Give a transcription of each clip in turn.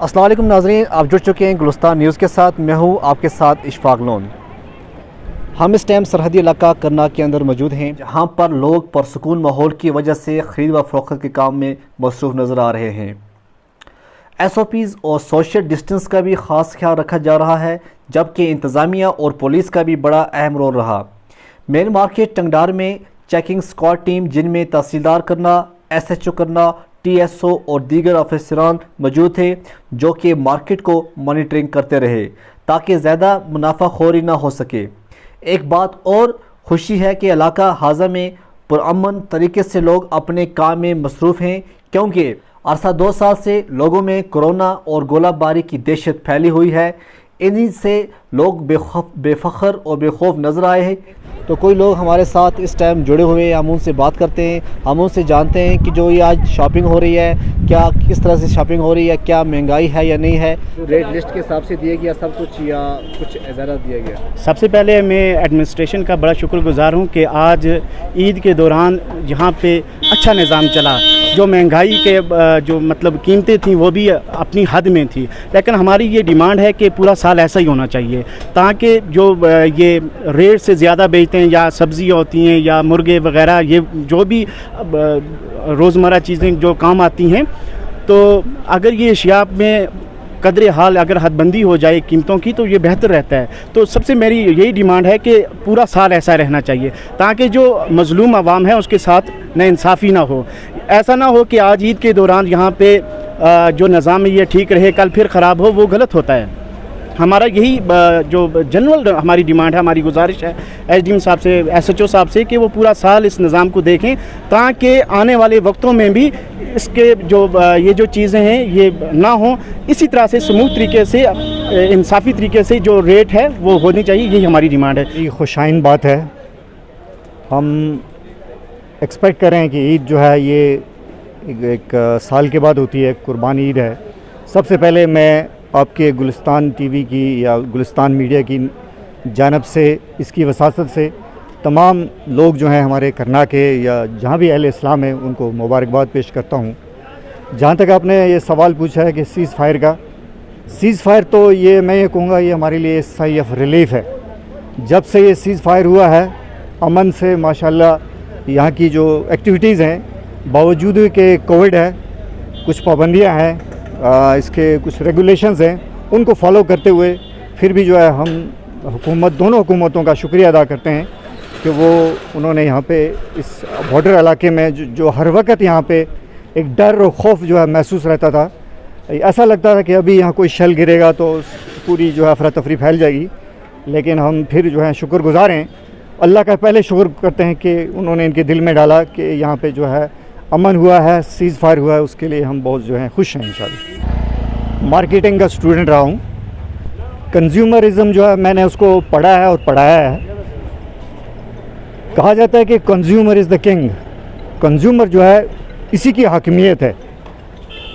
अस्सलाम वालेकुम नाज़रीन, आप जुड़ चुके हैं गुलिस्तान न्यूज़ के साथ। मैं हूं आपके साथ इशफाक लोन। हम इस टाइम सरहदी इलाका करना के अंदर मौजूद हैं, जहां पर लोग पुरसुकून माहौल की वजह से ख़रीद व फरोख्त के काम में मसरूफ़ नज़र आ रहे हैं। SOPs और सोशल डिस्टेंस का भी ख़ास ख्याल रखा जा रहा है, जबकि इंतज़ामिया और पुलिस का भी बड़ा अहम रोल रहा। मेन मार्केट टंगडार में चेकिंग स्क्वाड टीम, जिनमें तहसीलदार करना, SHO करना, TSO और दीगर अफसरान मौजूद थे, जो कि मार्केट को मॉनिटरिंग करते रहे ताकि ज़्यादा मुनाफाखोरी ना हो सके। एक बात और खुशी है कि इलाका हाजा में पुरअमन तरीके से लोग अपने काम में मसरूफ़ हैं, क्योंकि अरसा 2 साल से लोगों में कोरोना और गोलाबारी की दहशत फैली हुई है। इन्हीं से लोग बेफ़ख्र और बेखौफ नज़र आए हैं। तो कोई लोग हमारे साथ इस टाइम जुड़े हुए हैं, हम उनसे बात करते हैं, हम उनसे जानते हैं कि जो ये आज शॉपिंग हो रही है, क्या किस तरह से शॉपिंग हो रही है, क्या महंगाई है या नहीं है, रेट लिस्ट के हिसाब से दिया गया सब कुछ या कुछ ज़्यादा दिया गया। सबसे पहले मैं एडमिनिस्ट्रेशन का बड़ा शुक्रगुजार हूँ कि आज ईद के दौरान यहाँ पे अच्छा निज़ाम चला। जो महंगाई के जो मतलब कीमतें थी वो भी अपनी हद में थी, लेकिन हमारी ये डिमांड है कि पूरा साल ऐसा ही होना चाहिए, ताकि जो ये रेट से ज़्यादा बेचते हैं या सब्ज़ियाँ होती हैं या मुर्गे वगैरह, ये जो भी रोज़मर्रा चीज़ें जो काम आती हैं, तो अगर ये अशिया में कदरे हाल अगर हदबंदी हो जाए कीमतों की तो ये बेहतर रहता है। तो सबसे मेरी यही डिमांड है कि पूरा साल ऐसा रहना चाहिए, ताकि जो मज़लूम आवाम है उसके साथ नाइंसाफ़ी ना हो। ऐसा ना हो कि आज ईद के दौरान यहाँ पे जो निज़ाम है ये ठीक रहे, कल फिर ख़राब हो, वो गलत होता है। हमारा यही जो जनरल हमारी डिमांड है, हमारी गुजारिश है SDM साहब से, SHO साहब से, कि वो पूरा साल इस निज़ाम को देखें, ताकि आने वाले वक्तों में भी इसके जो ये जो चीज़ें हैं ये ना हो। इसी तरह से स्मूथ तरीके से, इंसाफ़ी तरीके से जो रेट है वो होनी चाहिए, यही हमारी डिमांड है। ये खुशाइन बात है। हम एक्सपेक्ट कर रहे हैं कि ईद जो है ये एक साल के बाद होती है, कुर्बानी ईद है। सबसे पहले मैं आपके गुलिस्तान TV की या गुलिस्तान मीडिया की जानब से, इसकी वसासत से तमाम लोग जो हैं हमारे करना के या जहाँ भी अहले इस्लाम हैं उनको मुबारकबाद पेश करता हूँ। जहाँ तक आपने ये सवाल पूछा है कि सीज़ फायर का, सीज़ फायर तो ये मैं ये कहूँगा ये हमारे लिए साई ऑफ रिलीफ है। जब से ये सीज़ फायर हुआ है, अमन से माशाल्लाह यहाँ की जो एक्टिविटीज़ हैं, बावजूद कि कोविड है, कुछ पाबंदियाँ हैं, इसके कुछ रेगुलेशंस हैं, उनको फॉलो करते हुए फिर भी जो है हम दोनों हुकूमतों का शुक्रिया अदा करते हैं कि वो उन्होंने यहाँ पे इस बॉर्डर इलाके में जो हर वक्त यहाँ पे एक डर और खौफ जो है महसूस रहता था। ऐसा लगता था कि अभी यहाँ कोई शल गिरेगा तो पूरी जो है अफरा तफरी फैल जाएगी, लेकिन हम फिर जो है शुक्रगुजार हैं, अल्लाह का पहले शुक्र करते हैं कि उन्होंने इनके दिल में डाला कि यहाँ पे जो है अमन हुआ है, सीज़ फायर हुआ है, उसके लिए हम बहुत जो हैं खुश हैं इंशाल्लाह। मार्केटिंग का स्टूडेंट रहा हूँ, कंज्यूमरिज़म जो है मैंने उसको पढ़ा है और पढ़ाया है। कहा जाता है कि consumer is the king, consumer जो है इसी की हाकिमियत है।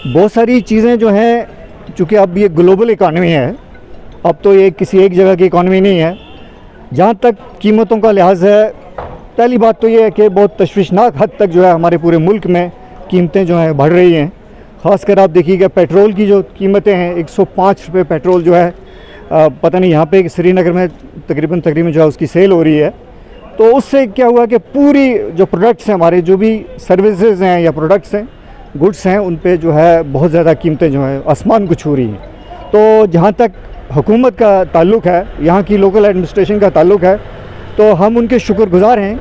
बहुत सारी चीज़ें जो हैं, चूँकि अब ये ग्लोबल इकॉनमी है, अब तो ये किसी एक जगह की इकॉनमी नहीं है। जहाँ तक कीमतों का लिहाज है, पहली बात तो ये है कि बहुत तशवीशनाक हद तक जो है हमारे पूरे मुल्क में कीमतें जो हैं बढ़ रही हैं। ख़ासकर आप देखिएगा पेट्रोल की जो कीमतें हैं, 105 रुपये पेट्रोल जो है, पता नहीं यहाँ पे श्रीनगर में तकरीबन जो है उसकी सेल हो रही है। तो उससे क्या हुआ कि पूरी जो प्रोडक्ट्स हैं, हमारे जो भी सर्विसेज हैं या प्रोडक्ट्स हैं, गुड्स हैं, उन पे जो है बहुत ज़्यादा कीमतें जो हैं आसमान को छू रही हैं। तो जहाँ तक हुकूमत का ताल्लुक़ है, यहाँ की लोकल एडमिनिस्ट्रेशन का ताल्लुक़ है, तो हम उनके शुक्रगुजार हैं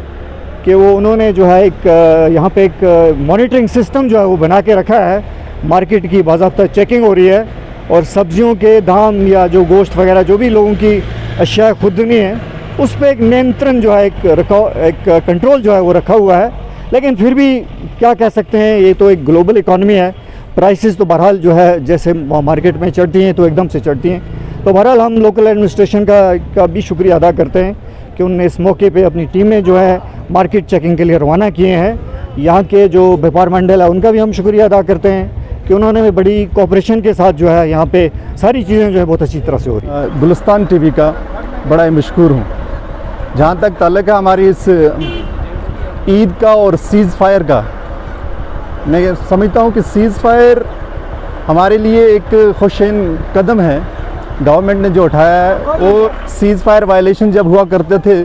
कि वो उन्होंने जो है एक यहाँ पे एक मॉनिटरिंग सिस्टम जो है वो बना के रखा है। मार्केट की बाज़ाब्ता चेकिंग हो रही है और सब्जियों के दाम या जो गोश्त वगैरह जो भी लोगों की अशिया खुदनी है, उस पर एक नियंत्रण जो है, एक कंट्रोल जो है वो रखा हुआ है। लेकिन फिर भी क्या कह सकते हैं, ये तो एक ग्लोबल इकॉनमी है, प्राइसेस तो बहरहाल जो है जैसे मार्केट में चढ़ती हैं तो एकदम से चढ़ती हैं। तो बहरहाल हम लोकल एडमिनिस्ट्रेशन का भी शुक्रिया अदा करते हैं कि उन्होंने इस मौके पे अपनी टीमें जो है मार्केट चेकिंग के लिए रवाना किए हैं। यहाँ के जो व्यापार मंडल है उनका भी हम शुक्रिया अदा करते हैं कि उन्होंने बड़ी कोऑपरेशन के साथ जो है यहाँ पे सारी चीज़ें जो है बहुत अच्छी तरह से हो रही हैं। गुलिस्तान TV का बड़ा ही मशकूर हूँ। जहाँ तक ताल्लुक़ है हमारी इस ईद का और सीज़ फायर का, मैं समझता हूँ कि सीज़ फायर हमारे लिए एक खुशैन कदम है गवर्नमेंट ने जो उठाया है। वो सीज़ फायर वायलेशन जब हुआ करते थे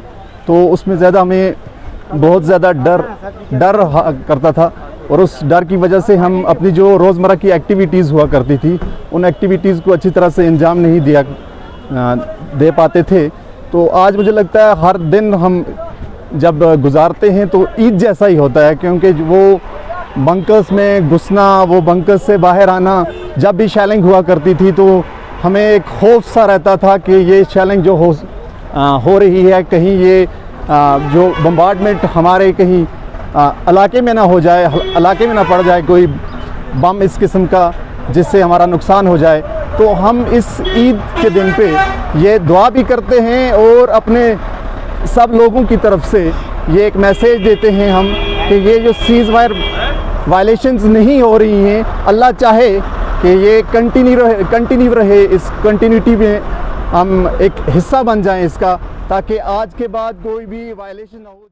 तो उसमें ज़्यादा हमें बहुत ज़्यादा डर करता था, और उस डर की वजह से हम अपनी जो रोज़मर्रा की एक्टिविटीज़ हुआ करती थी उन एक्टिविटीज़ को अच्छी तरह से अंजाम नहीं दे पाते थे। तो आज मुझे लगता है हर दिन हम जब गुजारते हैं तो ईद जैसा ही होता है, क्योंकि वो बंकर्स में घुसना, वो बंकर्स से बाहर आना, जब भी शेलिंग हुआ करती थी तो हमें एक खौफ सा रहता था कि ये शेलिंग जो हो रही है, कहीं ये जो बम्बार्डमेंट हमारे कहीं इलाके में ना हो जाए, इलाके में ना पड़ जाए कोई बम इस किस्म का जिससे हमारा नुकसान हो जाए। तो हम इस ईद के दिन पे ये दुआ भी करते हैं और अपने सब लोगों की तरफ से ये एक मैसेज देते हैं हम कि ये जो सीज़ फायर वायलेशंस नहीं हो रही हैं, अल्लाह चाहे कि ये कंटिन्यू रहे, इस कंटिन्यूटी में हम एक हिस्सा बन जाएं इसका, ताकि आज के बाद कोई भी वायलेशन ना हो।